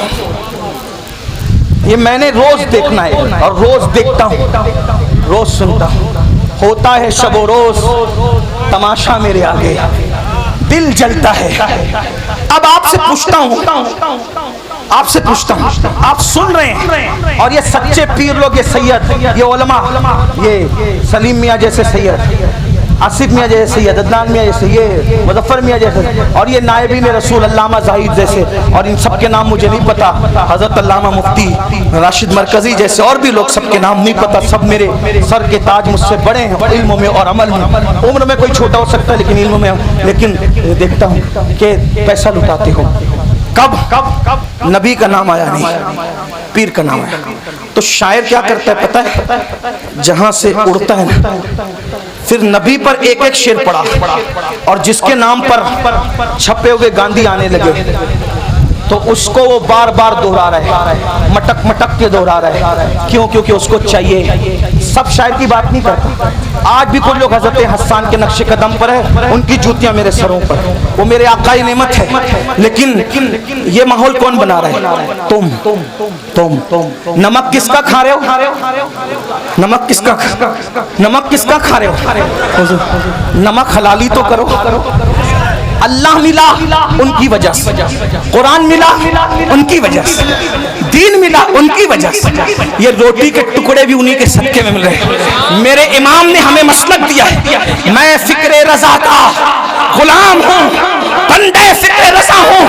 ये मैंने रोज देखना है और रोज देखता हूँ, रोज सुनता हूँ। होता है शबो रोज तमाशा मेरे आगे, दिल जलता है। अब आपसे पूछता हूँ, आपसे पूछता हूँ, आप सुन रहे हैं, और ये सच्चे पीर लोग, ये सैयद, ये उलमा, ये सलीम मियाँ जैसे सैयद, आसिफ मियाँ जैसे सैयद, अदनान मियाँ जैसे, ये मुजफ्फर मियाँ जैसे, और ये नायबीन रसूल अल्लामा जाहिद जैसे, और इन सबके नाम मुझे नहीं पता, हजरत अल्लामा मुफ्ती राशिद मरकजी जैसे, और भी लोग, सबके नाम नहीं पता। सब मेरे सर के ताज, मुझसे बड़े हैं इल्म में और अमल में। उम्र में कोई छोटा हो सकता है लेकिन इल्म में, लेकिन देखता हूँ कि पैसा लुटाते हो। कब नबी का नाम आया नहीं, पीर का नाम आया, तो शायर क्या करता है पता है? जहां से उड़ता है ना, फिर नबी पर एक एक शेर पड़ा, और जिसके नाम पर छपे हुए गांधी आने लगे तो उसको वो बार बार दोहरा रहा है, मटक मटक के दोहरा रहा है। क्यों? क्योंकि उसको चाहिए। सब शायर की बात नहीं करता। आज भी कुछ लोग हजरत हसन के नक्शे कदम पर है, उनकी जूतियां मेरे सरों पर, वो मेरे आकाई नेमत है, लेकिन ये माहौल कौन बना रहा है? तुम। नमक किसका खा रहे हो? नमक किसका खा रहे हो? नमक हलाली तो करो। अल्लाह मिला उनकी वजह से, कुरान मिला उनकी वजह से, दीन मिला उनकी वजह से, ये रोटी के टुकड़े भी उन्हीं के सदके में मिल रहे हैं। मेरे इमाम ने हमें मसलक दिया है, मैं फिक्रे रजा का गुलाम हूँ, बंदे फिक्रे रजा हूँ।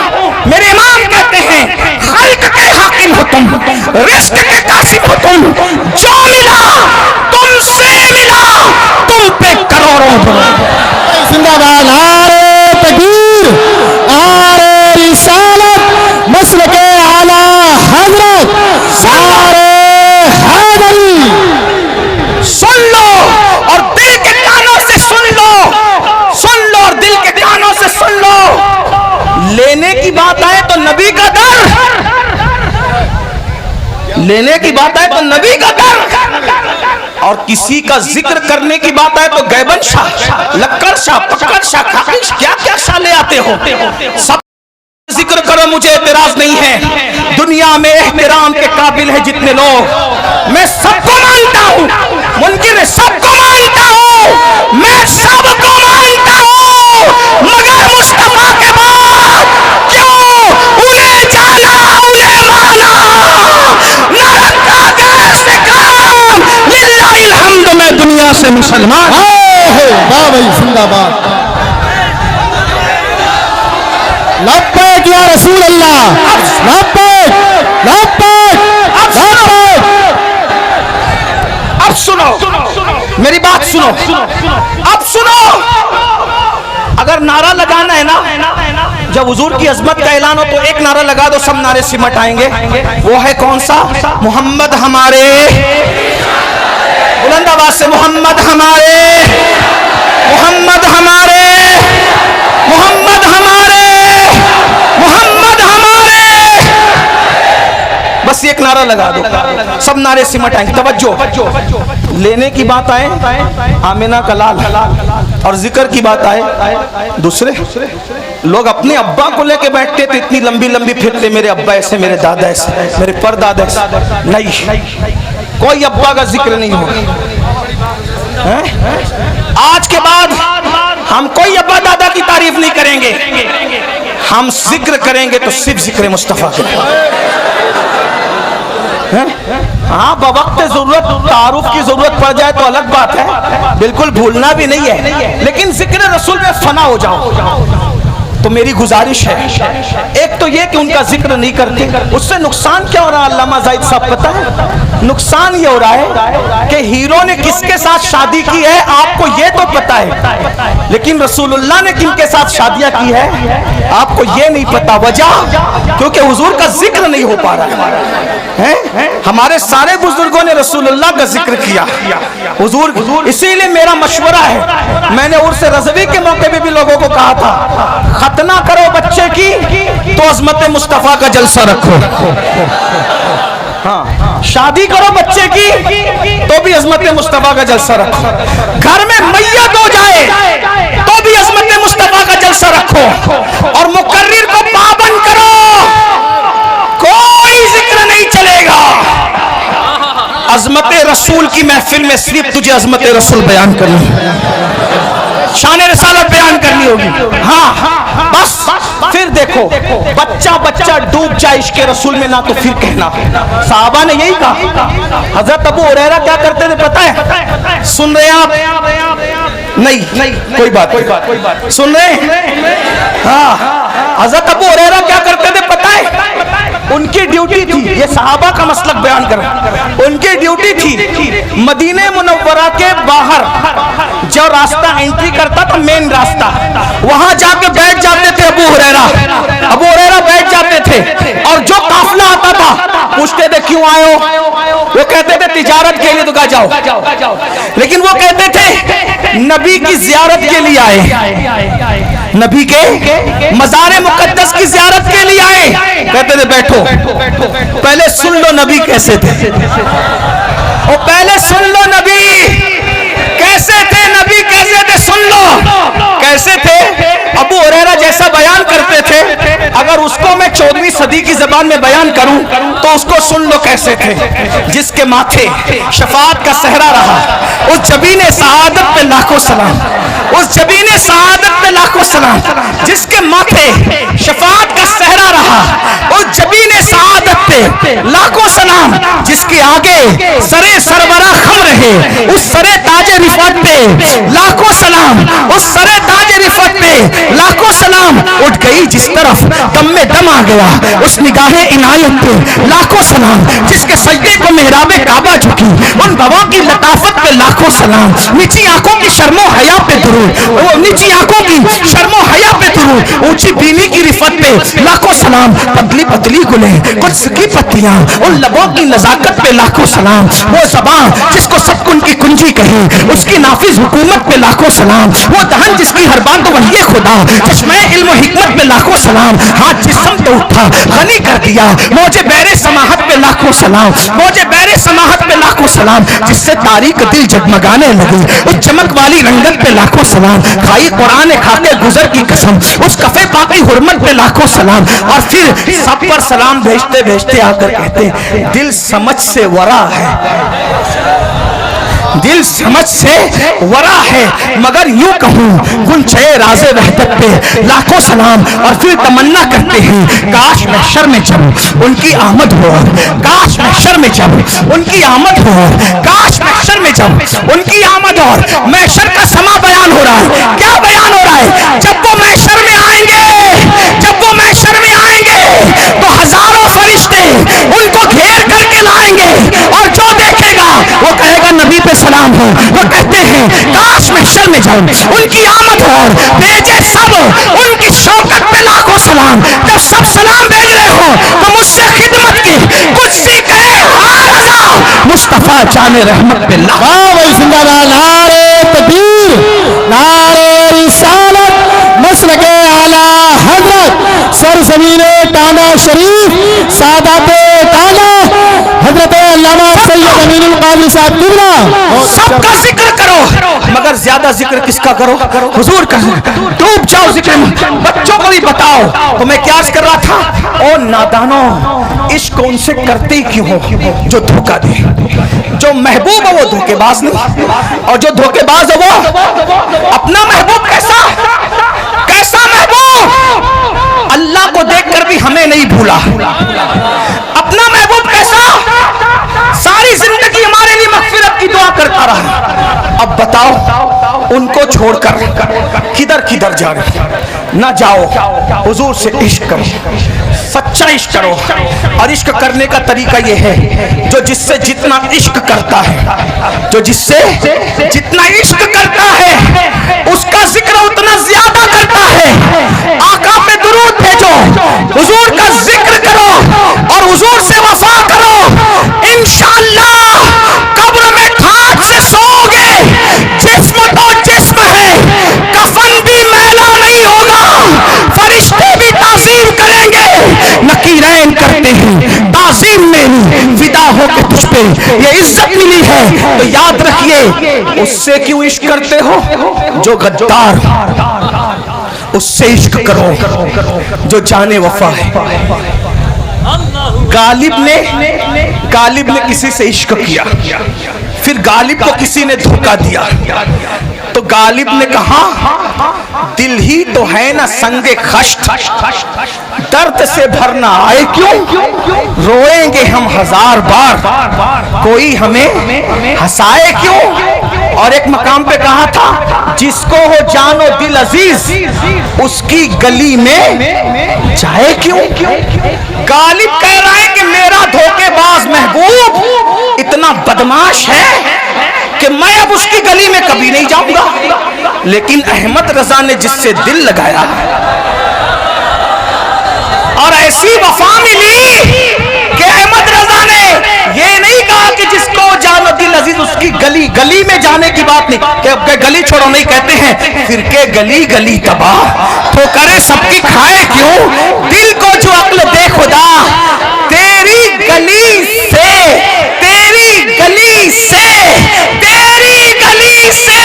मेरे इमाम कहते हैं खल्क के हाकिम हो तुम, रिस्क के कासिम हो तुम, जो मिला तुमसे मिला, तुम पे करोड़ों। जिंदाबाद। नारे तकबीर, नारे रिसालत, मसलके आला हजरत, नारे हैदरी। सुन लो और दिल के कानों से सुन लो, सुन लो और दिल के कानों से सुन लो। लेने की बात आए तो नबी का दर, लेने की बात आए तो नबी का दर, और किसी का जिक्र करने की बात आए तो गैबन शाह, लक्कड़ शाह, पक्कड़ शाह, क्या क्या शाह ले आते हो। सब जिक्र करो, मुझे एतराज नहीं है। दुनिया में एहतराम के काबिल है जितने लोग, मैं सबको मानता हूँ, मुनकिर सबको मानता हूँ, मैं सबको मानता हूँ, मगर मुस्तफा के बाद क्यों उन्हें जाना, उन्हें माना, न रखा गैर से काम, लिल्लाहिल हम्द। मैं दुनिया से मुसलमान। वाह भाई, जिंदाबाद। लब्बैक या रसूल अल्लाह, लब्बैक, लब्बैक, लब्बैक। अब सुनो, मेरी बात सुनो, अब सुनो। अगर नारा लगाना है ना, जब हुजूर की अजमत का ऐलान हो तो एक नारा लगा दो, सब नारे सिमट आएंगे। वो है कौन सा? मोहम्मद हमारे, बुलंद आवाज से मोहम्मद हमारे, मोहम्मद हमारे, मोहम्मद हमारे, मोहम्मद हमारे। बस एक नारा लगा दो। सब नारे सिमट आएंगे। तवज्जो, लेने की बात आए आमिना का लाल और जिक्र की बात आए दूसरे लोग अपने अब्बा को लेके बैठते थे, इतनी लंबी लंबी फिरते, मेरे अब्बा ऐसे, मेरे दादा ऐसे, मेरे परदादा ऐसे। नहीं, कोई अब्बा का जिक्र नहीं होगा। आज के बाद हम कोई अब्बा दादा की तारीफ नहीं करेंगे, हम जिक्र करेंगे तो सिर्फ जिक्र मुस्तफा के। हाँ, बवक्त जरूरत तारुफ की जरूरत पड़ जाए तो अलग बात है, बिल्कुल भूलना भी नहीं है, लेकिन जिक्र रसूल में फना हो जाओ। तो मेरी गुजारिश है, एक तो ये कि उनका जिक्र नहीं करते, उससे नुकसान क्या हो रहा है अल्लामा जाहिद साहब पता है? नुकसान ये हो रहा है कि हीरो ने किसके साथ शादी की है आपको ये तो पता है, लेकिन रसूलुल्लाह ने किनके साथ शादियां की है आपको ये नहीं पता। वजह क्योंकि हुजूर का जिक्र नहीं हो पा रहा है। हमारे सारे बुजुर्गों ने रसूलुल्लाह का जिक्र किया हुजूर। इसीलिए मेरा मशवरा है, मैंने उर्स रज़वी के मौके पे भी लोगों को कहा था, खतना करो बच्चे की तो अज़मत मुस्तफा का जलसा रखो। हाँ, शादी करो बच्चे की तो भी अज़मत मुस्तफा का जलसा रखो। घर में मैयत हो जाए तो भी अज़मत मुस्तफा का जलसा रखो। और मुकर्रिर को पाबंद करो, कोई जिक्र नहीं चलेगा। अज़मत रसूल की महफिल में सिर्फ तुझे अज़मत रसूल बयान करनी है, शान रिसालत बयान करनी होगी। हाँ बस, फिर देखो बच्चा बच्चा डूब जाए इश्क़ रसूल में ना तो फिर कहना। साहबा ने यही कहा। हजरत अबू हुरैरा क्या करते थे पता है? सुन रहे आप? नहीं, कोई बात सुन रहे? हाँ, हजरत अबू हुरैरा क्या करते थे पता है? उनकी ड्यूटी थी, ये सहाबा का मसलक बयान कर, उनकी ड्यूटी थी मदीने मुनव्वरा के बाहर जो रास्ता एंट्री करता था, मेन रास्ता, वहां जाके बैठ जाते थे अबू हुरैरा बैठ जाते थे। और जो काफिला आता था पूछते थे क्यों आए हो? वो कहते थे तिजारत के लिए। तो कहा जाओ, लेकिन वो कहते थे नबी की जियारत के लिए आए, नबी के मज़ार मुक़द्दस की जियारत के लिए आए। कहते थे बैठो, पहले सुन लो नबी कैसे थे, और पहले सुन लो नबी कैसे थे, नबी कैसे थे सुन लो कैसे थे। अबू हुरैरा जैसा बयान करते थे, अगर उसको मैं 14वीं सदी की जबान में बयान करूं तो उसको सुन लो कैसे थे। जिसके माथे शफाअत का सहरा रहा, उस जबीने सआदत पे लाखों सलाम, उस जबीने सआदत पे लाखों सलाम। जिसके माथे शफाअत का सहरा रहा, उस जबीने सआदत पे लाखों सलाम। जिसके आगे सरे सरवरा खम रहे, उस सरे ताजे रिफत पे लाखों सलाम, उस सरे ताजे रिफत पे लाखों सलाम। उठ गई जिस तरफ दम में दम आ गया, उस निगाहे इनायत पे लाखों सलाम। जिसके सजदे को मेहराबे काबा झुकी, उन गवाह की लताफत पे लाखों सलाम। नीची आंखों की शर्मो हया पे दुरूद, वो नीची आंखों की शर्मो हया पे दुरूद। ऊंची बीनी की रिफत पे लाखों सलाम। पतली पतली गुले कुछ की पत्तियां, उन लबों की नजाकत पे लाखों सलाम। वो ज़बान जिसको सब उनकी कुंजी कहे, उसकी नाफिज हुकूमत पे लाखों सलाम। वो दहन जिसकी हर बात तो वही खुदा, चश्मे इल्म हिकमत पे लाखों सलाम। हाथ जिस्म पे उठा गनी कर दिया, मौजे बैरे समाहत पे लाखों सलाम, मौजे बैरे समाहत पे लाखों सलाम। जिससे तारीख दिल जगमगाने लगी, उस चमक वाली रंगत पे लाखों सलाम। खाई कुरान खाते गुजर की कसम, उस कफे पाकी हुर्मत पे लाखों सलाम। और फिर सब पर सलाम भेजते भेजते आकर कहते, दिल समझ से वरा है, दिल समझ से वरा है, मगर यूं कहूं गुंचे राज़े वहदत पे लाखों सलाम। और फिर तमन्ना करते हैं काश महशर में जब उनकी आमद हो, काश महशर में जब उनकी आमद हो, काश महशर में जब उनकी आमद हो। महशर का समा बयान हो रहा है, क्या बयान हो रहा है? जब वो महशर में आएंगे, जब वो महशर में आएंगे तो हजारों फरिश्ते उनको घेर करके लाएंगे, और जो देखेगा वो कहेगा नबी पे सलाम हो। वो कहते हैं काश महशर में जाऊं उनकी आमद हो, भेजे सब उनकी शौकत पे लाखों सलाम। जब सब सलाम भेज रहे हो तो मुझसे खिदमत की कुछ सीखे मुस्तफा जाने रहमत पे नारे तकबीर, नारे रिसालत, मसलके आला हजरत सरजमीने ताना शरीफ, सादाते ताना हजरत अल्लामा अमीनुल कादिर साहब किबला, सबका जिक्र करो, मगर ज्यादा जिक्र किसका करो? हुजूर का। डूब जाओ जिक्र में, बच्चों को भी बताओ। तो मैं क्या कर रहा था, ओ नादानो, इश्क उनसे करते ही क्यों हो जो धोखा दे। जो महबूब है वो धोखेबाज नहीं, और जो धोखेबाज है वो अपना महबूब कैसा कैसा महबूब, अल्लाह को देखकर भी हमें नहीं भूला। अपना महबूब कैसा, सारी जिंदगी हमारे लिए मगफिरत की दुआ करता रहा। अब बताओ उनको छोड़कर किधर किधर जा रहे? ना जाओ, हुजूर से इश्क करो, सच्चा इश्क करो। और इश्क करने का तरीका यह है, जो जिससे जितना इश्क करता है, जो जिससे जितना इश्क करता है उसका जिक्र उतना ज्यादा करता है। आका पे दुरूद भेजो, हुजूर का जिक्र करो और हुजूर से वफा करो। इंशाअल्लाह कब्र में खाक से सोओगे, जिस्म तो जिस्म है, कफन भी मैला नहीं होगा, फरिश्ते भी ताज़ीम करेंगे। नकीरैन करते हैं ताज़ीम में विदा होकर तुझ पे ये इज्जत मिली है, तो याद रखिए उससे क्यों इश्क करते हो? जो गद्दार, उससे इश्क करो जो जाने वफा है। गालिब ने किसी से इश्क किया, फिर गालिब को किसी ने धोखा दिया, तो गालिब ने कहा दिल ही तो है ना संगे खश्त, दर्द से भरना आए क्यों, रोएंगे हम हजार बार, कोई हमें हंसाए क्यों। और एक मकाम पे कहा था, जिसको हो जानो दिल अजीज उसकी गली में जाए क्यों। गालिब कह रहा है कि मेरा धोखेबाज महबूब इतना बदमाश है कि मैं अब उसकी गली में कभी नहीं जाऊंगा। लेकिन अहमद रजा ने जिससे दिल लगाया और ऐसी वफा मिली कि अहमद रजा ने ये नहीं कहा कि जिसको जानो दिल अजीज उसकी गली, गली में जाने की बात नहीं, कि गली छोड़ो नहीं कहते हैं, फिर के गली गली तबाह तो करे सबकी खाए क्यों। दिल को जो अक्ल दे खुदा, तेरी गली से, तेरी गली से, तेरी गली से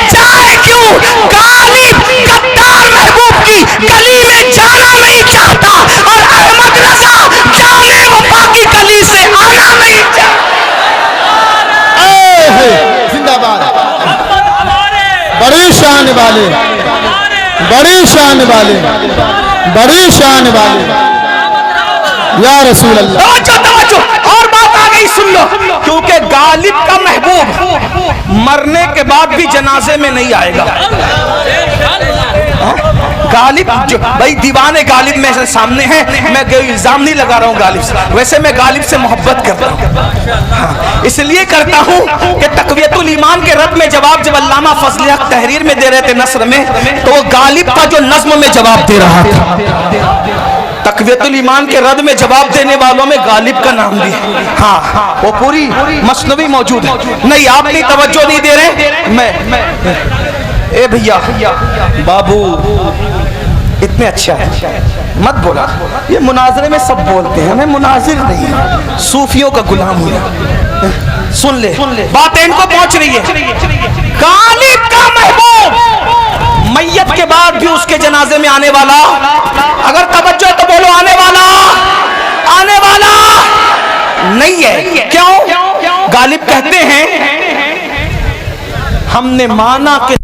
जाए क्यों। गालिब गद्दार महबूब की गली में जाना नहीं चाहता, और अहमद रजा जाने वफा की गली से आना नहीं चाहता। जिंदाबाद। बड़ी शान वाले, बड़ी शान वाले, बड़ी शान वाले, या रसूल अल्लाह। और बात आ गई, सुन लो, क्योंकि गालिब का महबूब मरने के बाद भी जनाजे में नहीं आएगा। गालिब जो भाई दीवाने गालिब में सामने है, मैं इल्जाम नहीं लगा रहा हूँ गालिब से, वैसे मैं गालिब से मोहब्बत करता हूँ। इसलिए करता हूँ कि तक़वियतुल ईमान के रद में जवाब जब अल्लामा फजल हक तहरीर में दे रहे थे नस्र में, तो वो गालिब का जो नज्म में जवाब दे रहा था। तक़वियतुल ईमान के रद में जवाब देने वालों में गालिब का नाम भी है। हाँ, वो पूरी मसनवी मौजूद है। नहीं, आप नहीं तवज्जो नहीं दे रहे। मैं ए भैया बाबू इतने अच्छा है, मत बोला। ये मुनाजरे में सब बोलते हैं, मैं मुनाजिर नहीं, सूफियों का गुलाम हूं। सुन ले बातें इनको पहुंच रही है। गालिब का महबूब मैयत के बाद भी उसके जनाजे में आने वाला, अगर तवज्जो है तो बोलो आने वाला, आने वाला नहीं है। क्यों? गालिब कहते हैं हमने माना कि